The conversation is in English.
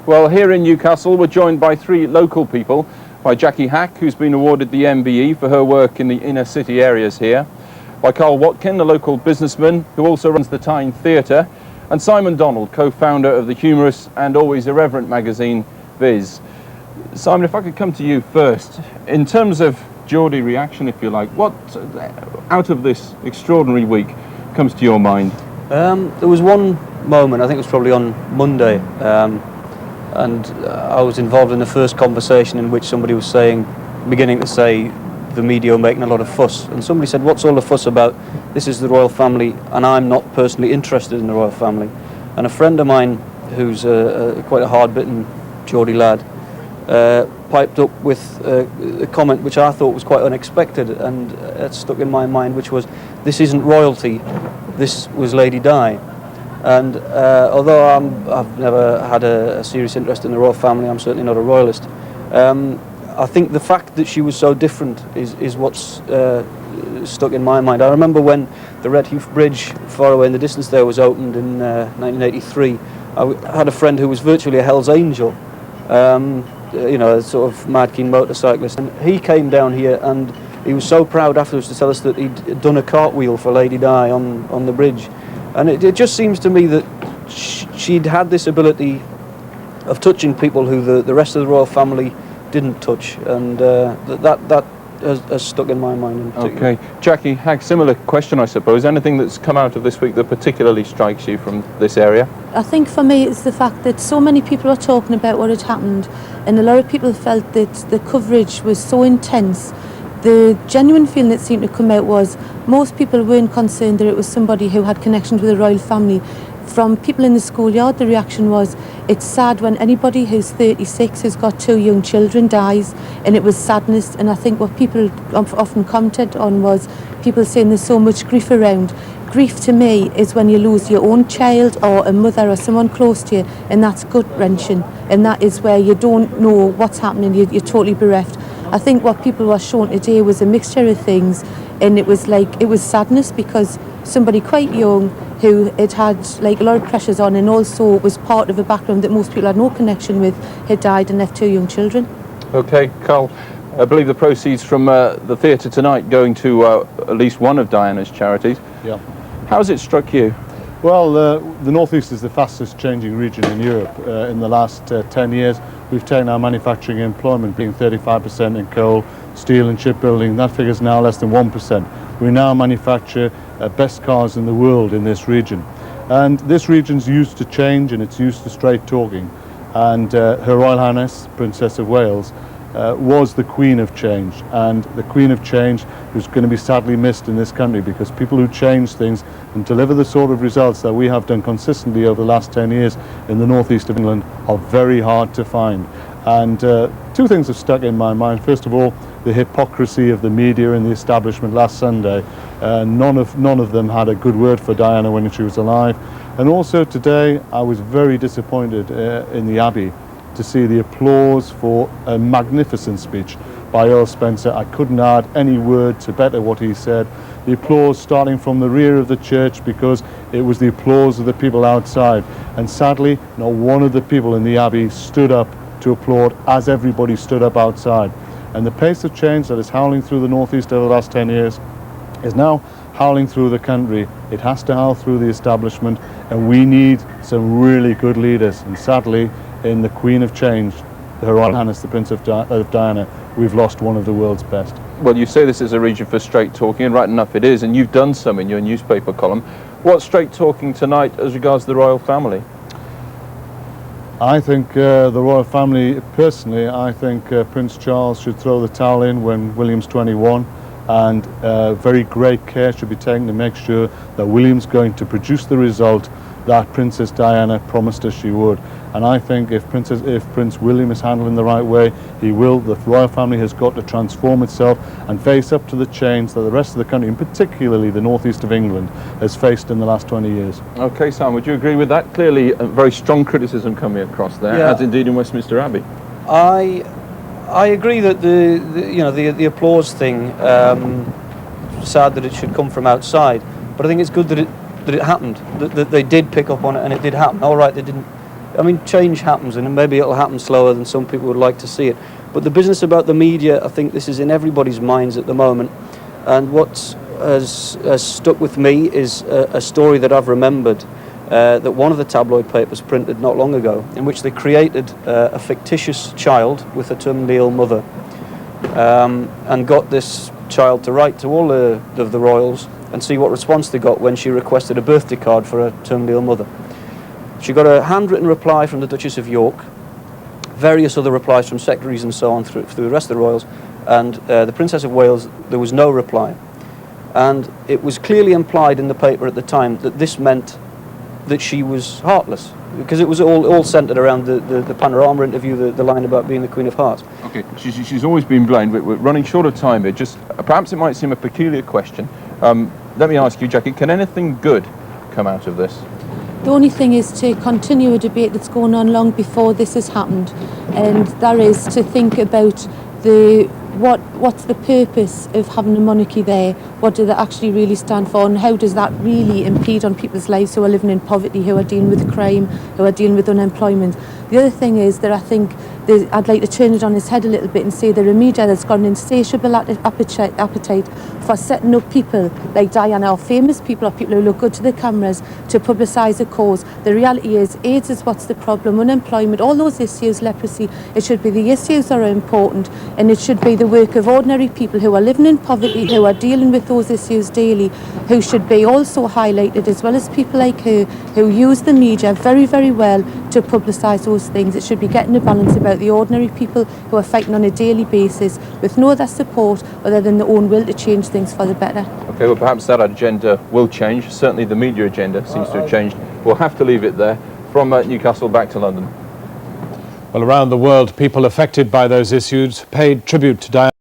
Well, here in Newcastle, we're joined by three local people, by Jackie Hack, who's been awarded the MBE for her work in the inner city areas here, by Carl Watkin, the local businessman who also runs the Tyne Theatre, and Simon Donald, co-founder of the humorous and always irreverent magazine Viz. Simon, if I could come to you first, in terms of Geordie reaction, if you like, what out of this extraordinary week comes to your mind? There was one moment, I think it was probably on Monday, and I was involved in the first conversation in which somebody was beginning to say the media are making a lot of fuss, and somebody said, what's all the fuss about? This is the royal family and I'm not personally interested in the royal family. And a friend of mine who's quite a hard-bitten Geordie lad piped up with a comment which I thought was quite unexpected, and it stuck in my mind, which was, this isn't royalty, this was Lady Di. And although I've never had a serious interest in the royal family, I'm certainly not a royalist, I think the fact that she was so different is what's stuck in my mind. I remember when the Redheath Bridge far away in the distance there was opened in 1983, I had a friend who was virtually a Hell's Angel, you know, a sort of mad keen motorcyclist, and he came down here and he was so proud afterwards to tell us that he'd done a cartwheel for Lady Di on the bridge. And it just seems to me that she'd had this ability of touching people who the rest of the royal family didn't touch, and that has stuck in my mind in particular. Okay. Jackie Hack, similar question, I suppose. Anything that's come out of this week that particularly strikes you from this area? I think for me it's the fact that so many people are talking about what had happened, and a lot of people felt that the coverage was so intense. The genuine feeling that seemed to come out was most people weren't concerned that it was somebody who had connections with the royal family. From people in the schoolyard, the reaction was, it's sad when anybody who's 36 who's got 2 young children dies, and it was sadness. And I think what people often commented on was people saying there's so much grief around. Grief to me is when you lose your own child or a mother or someone close to you, and that's gut-wrenching, and that is where you don't know what's happening, you're totally bereft. I think what people were shown today was a mixture of things, and it was sadness because somebody quite young who had like a lot of pressures on, and also was part of a background that most people had no connection with, had died and left 2 young children. Okay, Carl, I believe the proceeds from the theatre tonight going to at least one of Diana's charities. Yeah. How's it struck you? Well, the North East is the fastest changing region in Europe. In the last 10 years, we've taken our manufacturing employment being 35% in coal, steel and shipbuilding. That figure is now less than 1%. We now manufacture best cars in the world in this region. And this region's used to change, and it's used to straight talking. And Her Royal Highness, Princess of Wales, was the Queen of Change, and the Queen of Change who's going to be sadly missed in this country, because people who change things and deliver the sort of results that we have done consistently over the last 10 years in the northeast of England are very hard to find. And 2 things have stuck in my mind. First of all, the hypocrisy of the media and the establishment last Sunday. None of them had a good word for Diana when she was alive. And also today I was very disappointed in the Abbey to see the applause for a magnificent speech by Earl Spencer. I couldn't add any word to better what he said. The applause starting from the rear of the church, because it was the applause of the people outside. And sadly, not one of the people in the Abbey stood up to applaud as everybody stood up outside. And the pace of change that is howling through the northeast over the last 10 years is now howling through the country. It has to howl through the establishment, and we need some really good leaders. And sadly, in the Queen of Change, Her Royal Highness the Prince of Diana, we've lost one of the world's best. Well, you say this is a region for straight talking, and right enough it is, and you've done some in your newspaper column. What's straight talking tonight as regards the royal family? I think the royal family, personally, I think Prince Charles should throw the towel in when William's 21, and very great care should be taken to make sure that William's going to produce the result that Princess Diana promised us she would. And I think if Prince William is handling the right way, he will. The royal family has got to transform itself and face up to the change that the rest of the country, and particularly the northeast of England, has faced in the last 20 years. Okay, Sam, would you agree with that? Clearly a very strong criticism coming across there, yeah, as indeed in Westminster Abbey. I agree that the applause thing, sad that it should come from outside, but I think it's good that it happened, that they did pick up on it and it did happen. All right, they didn't I mean, change happens, and maybe it'll happen slower than some people would like to see it. But the business about the media, I think this is in everybody's minds at the moment. And what has stuck with me is a story that I've remembered, that one of the tabloid papers printed not long ago, in which they created a fictitious child with a terminally ill mother, and got this child to write to all of the royals and see what response they got when she requested a birthday card for her terminally ill mother. She got a handwritten reply from the Duchess of York, various other replies from secretaries and so on through the rest of the royals, and the Princess of Wales, there was no reply. And it was clearly implied in the paper at the time that this meant that she was heartless, because it was all centred around the Panorama interview, the line about being the Queen of Hearts. Okay, she's always been blamed. We're running short of time here. Just perhaps it might seem a peculiar question. Let me ask you, Jackie, can anything good come out of this? The only thing is to continue a debate that's going on long before this has happened, and that is to think about what's the purpose of having a monarchy there? What do they actually really stand for, and how does that really impede on people's lives who are living in poverty, who are dealing with crime, who are dealing with unemployment? The other thing is that I think I'd like to turn it on its head a little bit and say there are media that's got an insatiable appetite for setting up people like Diana, or famous people, or people who look good to the cameras, to publicise a cause. The reality is AIDS is what's the problem, unemployment, all those issues, leprosy. It should be the issues that are important, and it should be the work of ordinary people who are living in poverty, who are dealing with those issues daily, who should be also highlighted, as well as people like her who use the media very, very well to publicise those things. It should be getting a balance about the ordinary people who are fighting on a daily basis with no other support other than their own will to change things for the better. Okay, well, perhaps that agenda will change. Certainly the media agenda seems to have changed. We'll have to leave it there. From Newcastle back to London. Well, around the world, people affected by those issues paid tribute to Diana.